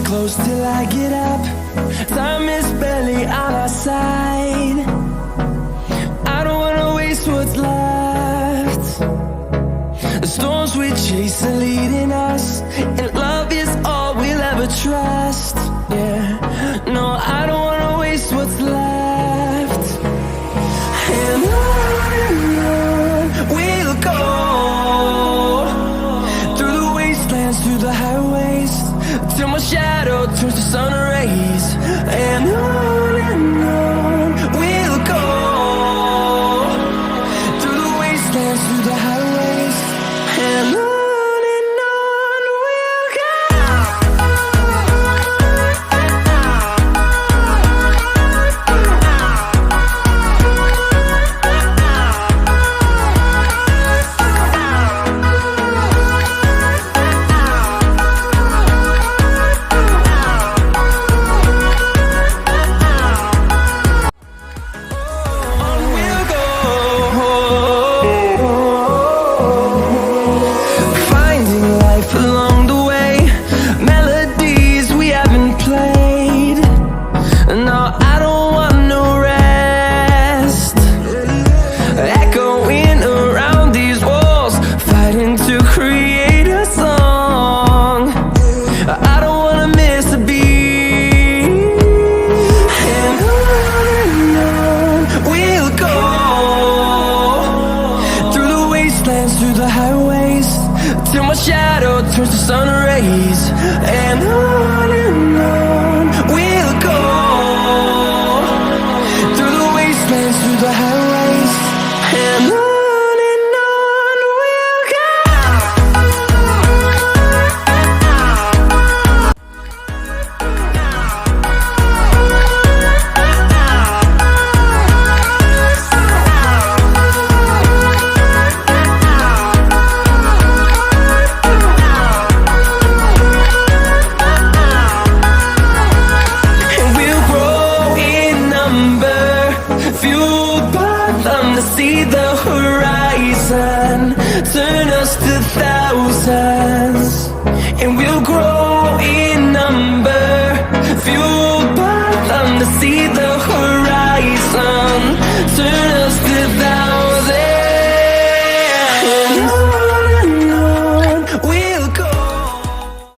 close till I get up. Time is barely on our side. I don't wanna waste what's left. The storms we chase are leading us, and love is all we'll ever trust. Yeah, no, I don't wanna waste what's left. And on we'll go, through the wastelands, through the highways, till my shadow turns to sun rays. And on we'll go, through the wastelands, through the highways, and on we'll go. Through the highways, till my shadow turns to sun rays. And on